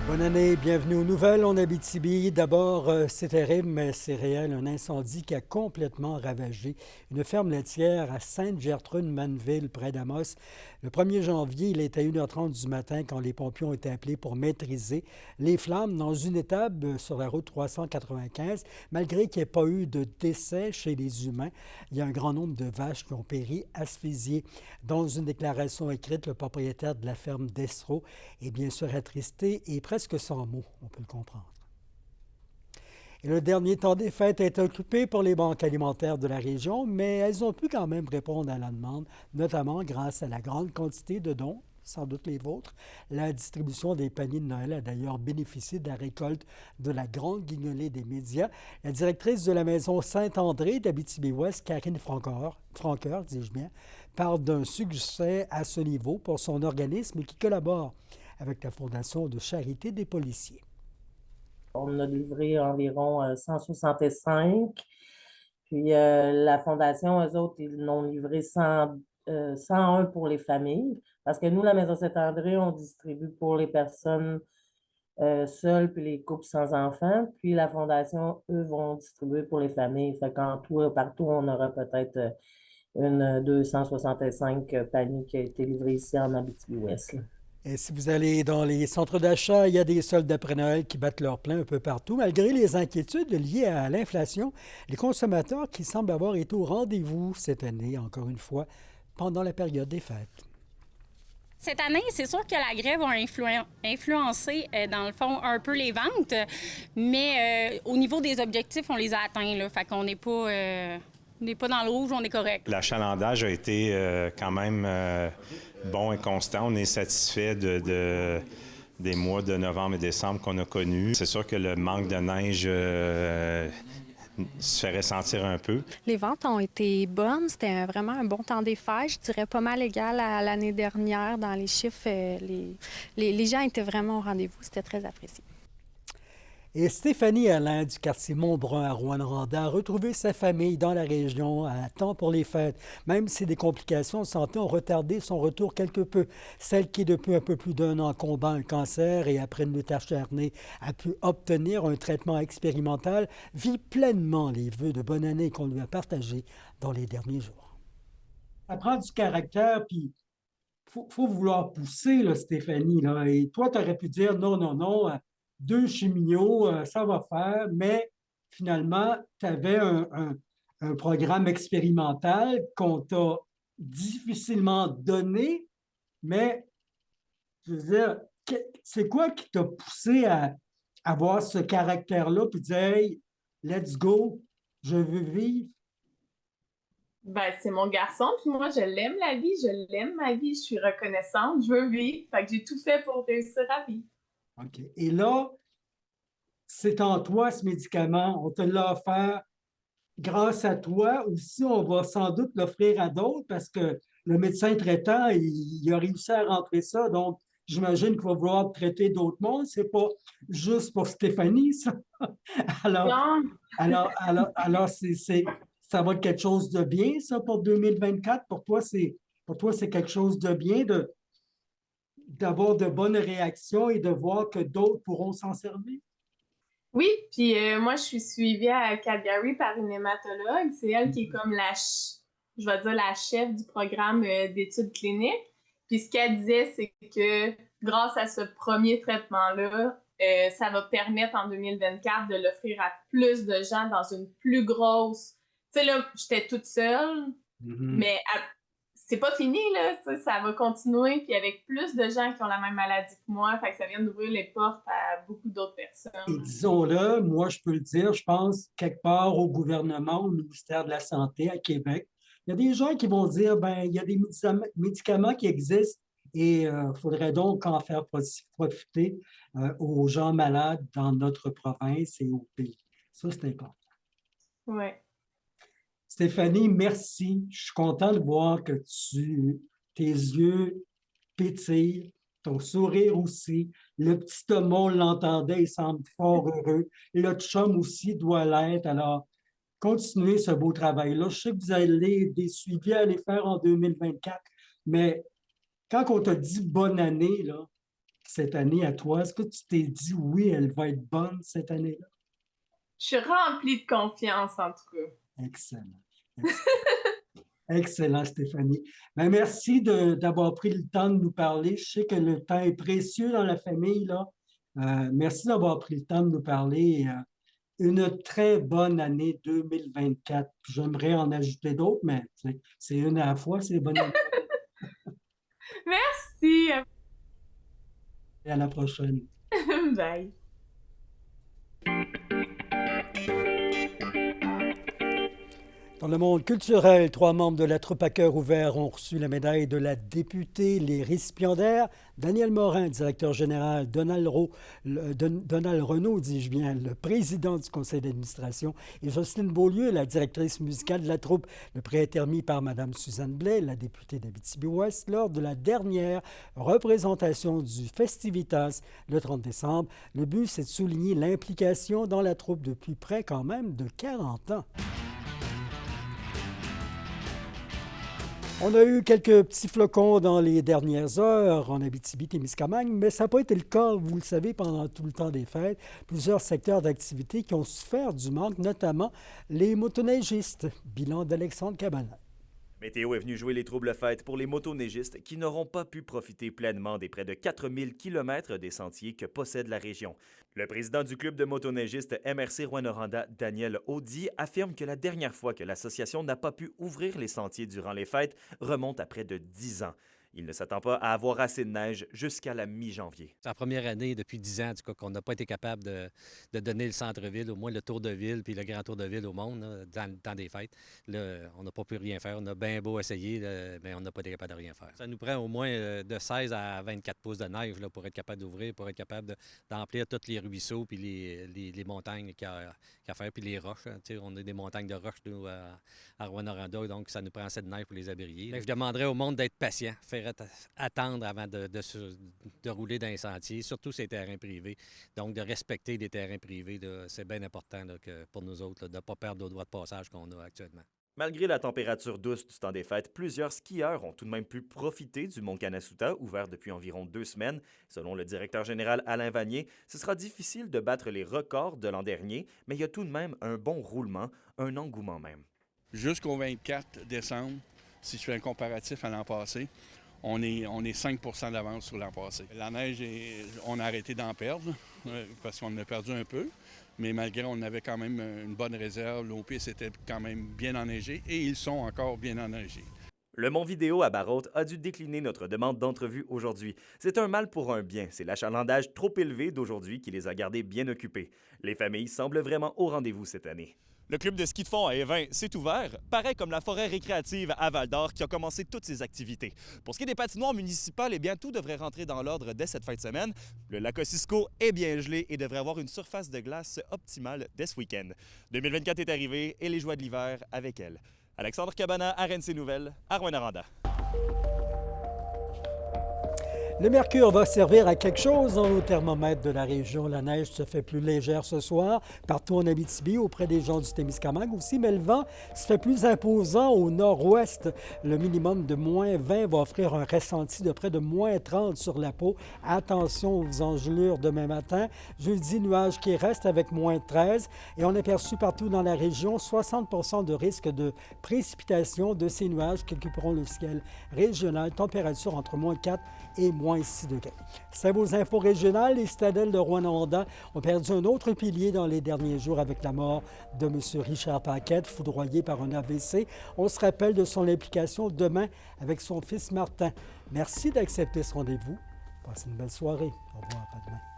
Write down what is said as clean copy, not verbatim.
Bonne année, bienvenue aux nouvelles. En Abitibi, d'abord, c'est terrible, mais c'est réel. Un incendie qui a complètement ravagé une ferme laitière à Sainte-Gertrude-Manneville, près d'Amos. Le 1er janvier, il était 1h30 du matin quand les pompiers ont été appelés pour maîtriser les flammes dans une étable sur la route 395. Malgré qu'il n'y ait pas eu de décès chez les humains, il y a un grand nombre de vaches qui ont péri asphyxiées. Dans une déclaration écrite, le propriétaire de la ferme d'Estro est bien sûr attristé et presque sans mots, on peut le comprendre. Et le dernier temps des fêtes est occupé pour les banques alimentaires de la région, mais elles ont pu quand même répondre à la demande, notamment grâce à la grande quantité de dons, sans doute les vôtres. La distribution des paniers de Noël a d'ailleurs bénéficié de la récolte de la grande guignolée des médias. La directrice de la maison Saint-André d'Abitibi-Ouest, Karine Franqueur, dis-je bien, parle d'un succès à ce niveau pour son organisme qui collabore avec la Fondation de charité des policiers. On a livré environ 165. Puis la Fondation, eux autres, ils en ont livré 101 pour les familles. Parce que nous, la Maison Saint-André, on distribue pour les personnes seules puis les couples sans enfants. Puis la Fondation, eux, vont distribuer pour les familles. Fait qu'en tout, partout, on aura peut-être une 265 paniers qui a été livrés ici en Abitibi-Ouest, là. Et si vous allez dans les centres d'achat, il y a des soldes d'après Noël qui battent leur plein un peu partout. Malgré les inquiétudes liées à l'inflation, les consommateurs qui semblent avoir été au rendez-vous cette année, encore une fois, pendant la période des fêtes. Cette année, c'est sûr que la grève a influencé, dans le fond, un peu les ventes, mais au niveau des objectifs, on les a atteints, là. Fait qu'on n'est pas, on n'est pas dans le rouge, on est correct. L'achalandage a été quand même bon et constant. On est satisfait des mois de novembre et décembre qu'on a connus. C'est sûr que le manque de neige se fait ressentir un peu. Les ventes ont été bonnes. C'était vraiment un bon temps des fêtes. Je dirais pas mal égal à l'année dernière dans les chiffres. Les gens étaient vraiment au rendez-vous. C'était très apprécié. Et Stéphanie Alain du quartier Montbrun à Rouyn-Noranda a retrouvé sa famille dans la région à temps pour les fêtes, même si des complications de santé ont retardé son retour quelque peu. Celle qui, depuis un peu plus d'1 an, combat un cancer et après une lutte acharnée, a pu obtenir un traitement expérimental, vit pleinement les vœux de bonne année qu'on lui a partagés dans les derniers jours. Ça prend du caractère, puis faut vouloir pousser, là, Stéphanie. Là. Et toi, tu aurais pu dire non, non, non, 2 chimios, ça va faire, mais finalement, tu avais un programme expérimental qu'on t'a difficilement donné, mais je veux dire, c'est quoi qui t'a poussé à avoir ce caractère-là, puis dire, hey, let's go, je veux vivre? Ben, c'est mon garçon, puis moi, je l'aime la vie, je l'aime ma vie, je suis reconnaissante, je veux vivre, fait que j'ai tout fait pour réussir à vivre. OK. Et là, c'est en toi ce médicament. On te l'a offert grâce à toi. Aussi, on va sans doute l'offrir à d'autres parce que le médecin traitant, il a réussi à rentrer ça. Donc, j'imagine qu'il va vouloir traiter d'autres mondes. C'est pas juste pour Stéphanie, ça. Alors, Non, ça va être quelque chose de bien, ça, pour 2024. Pour toi, c'est quelque chose de bien d'avoir de bonnes réactions et de voir que d'autres pourront s'en servir. oui, puis moi, je suis suivie à Calgary par une hématologue. C'est elle qui est comme je vais dire la chef du programme d'études cliniques. Puis ce qu'elle disait, c'est que grâce à ce premier traitement-là, ça va permettre en 2024 de l'offrir à plus de gens dans une plus grosse... Tu sais, là, j'étais toute seule, mais c'est pas fini, là. Ça va continuer, puis avec plus de gens qui ont la même maladie que moi, fait que ça vient d'ouvrir les portes à beaucoup d'autres Et personnes. disons-le, moi, je peux le dire, je pense quelque part au gouvernement, au ministère de la Santé à Québec, il y a des gens qui vont dire, ben, il y a des médicaments qui existent et il faudrait donc en faire profiter aux gens malades dans notre province et au pays. Ça, c'est important. Ouais. Stéphanie, merci. Je suis content de voir que tes yeux pétillent, ton sourire aussi. Le petit Thomas, on l'entendait, il semble fort heureux. Le chum aussi doit l'être. Alors, continuez ce beau travail-là. Je sais que vous avez des suivis à aller faire en 2024, mais quand on te dit bonne année, là, cette année à toi? Est-ce que tu t'es dit, oui, elle va être bonne cette année-là? Je suis remplie de confiance, en tout cas. Excellent. Excellent, Stéphanie. Ben, merci d'avoir pris le temps de nous parler. Je sais que le temps est précieux dans la famille, là. Merci d'avoir pris le temps de nous parler. Une très bonne année 2024. J'aimerais en ajouter d'autres, mais c'est une à la fois, c'est bonne année. Merci. Et à la prochaine. Bye. Dans le monde culturel, 3 membres de la troupe à cœur ouvert ont reçu la médaille de la députée. Les récipiendaires, Daniel Morin, directeur général, Donald Renaud, dis-je bien, le président du conseil d'administration, et Jocelyne Beaulieu, la directrice musicale de la troupe. Le prix est remis par Mme Suzanne Blais, la députée d'Abitibi-Ouest, lors de la dernière représentation du Festivitas le 30 décembre. Le but, c'est de souligner l'implication dans la troupe depuis près quand même de 40 ans. On a eu quelques petits flocons dans les dernières heures en Abitibi-Témiscamingue, mais ça n'a pas été le cas, vous le savez, pendant tout le temps des fêtes. Plusieurs secteurs d'activité qui ont souffert du manque, notamment les motoneigistes. Bilan d'Alexandre Cabana. Météo est venu jouer les troubles fêtes pour les motoneigistes qui n'auront pas pu profiter pleinement des près de 4000 km des sentiers que possède la région. Le président du club de motoneigistes MRC Rouyn-Noranda, Daniel Audy, affirme que la dernière fois que l'association n'a pas pu ouvrir les sentiers durant les fêtes remonte à près de 10 ans. Il ne s'attend pas à avoir assez de neige jusqu'à la mi-janvier. C'est la première année depuis 10 ans, en tout cas, qu'on n'a pas été capable de donner le centre-ville, au moins le tour de ville puis le grand tour de ville au monde là, dans le temps des fêtes. Là, on n'a pas pu rien faire. On a bien beau essayer, là, mais on n'a pas été capable de rien faire. Ça nous prend au moins de 16 à 24 pouces de neige là, pour être capable d'ouvrir, pour être capable d'emplir tous les ruisseaux puis les montagnes qu'il y a à faire, puis les roches. Hein. On a des montagnes de roches nous, à Rouyn-Noranda, donc ça nous prend assez de neige pour les abriller. Je demanderais au monde d'être patient, faire attendre avant de rouler dans les sentiers, surtout ces terrains privés. Donc, de respecter les terrains privés, c'est bien important là, pour nous autres, là, de ne pas perdre nos droits de passage qu'on a actuellement. Malgré la température douce du temps des fêtes, plusieurs skieurs ont tout de même pu profiter du mont Kanasuta, ouvert depuis environ 2 semaines. Selon le directeur général Alain Vanier, ce sera difficile de battre les records de l'an dernier, mais il y a tout de même un bon roulement, un engouement même. Jusqu'au 24 décembre, si je fais un comparatif à l'an passé, on est 5 % d'avance sur l'an passé. La neige, on a arrêté d'en perdre parce qu'on en a perdu un peu. Mais malgré, on avait quand même une bonne réserve. L'OP était quand même bien enneigé et ils sont encore bien enneigés. Le Mont Vidéo à Barrault a dû décliner notre demande d'entrevue aujourd'hui. C'est un mal pour un bien. C'est l'achalandage trop élevé d'aujourd'hui qui les a gardés bien occupés. Les familles semblent vraiment au rendez-vous cette année. Le club de ski de fond à Évin s'est ouvert, pareil comme la forêt récréative à Val-d'Or qui a commencé toutes ses activités. Pour ce qui est des patinoires municipales, eh bien, tout devrait rentrer dans l'ordre dès cette fin de semaine. Le lac Ossisco est bien gelé et devrait avoir une surface de glace optimale dès ce week-end. 2024 est arrivé et les joies de l'hiver avec elle. Alexandre Cabana, RNC Nouvelles, à Rouyn-Noranda. Le mercure va servir à quelque chose dans nos thermomètres de la région. La neige se fait plus légère ce soir, partout en Abitibi, auprès des gens du Témiscamingue aussi, mais le vent se fait plus imposant au nord-ouest. Le minimum de moins 20 va offrir un ressenti de près de moins 30 sur la peau. Attention aux engelures demain matin. Jeudi, nuages qui restent avec moins 13 et on a perçu partout dans la région 60 % de risque de précipitation de ces nuages qui occuperont le ciel régional. Température entre moins 4 et moins 6 degrés. C'est vos infos régionales. Les citadelles de Rouyn-Noranda ont perdu un autre pilier dans les derniers jours avec la mort de M. Richard Paquette, foudroyé par un AVC. On se rappelle de son implication demain avec son fils Martin. Merci d'accepter ce rendez-vous. Passez une belle soirée. Au revoir, à demain.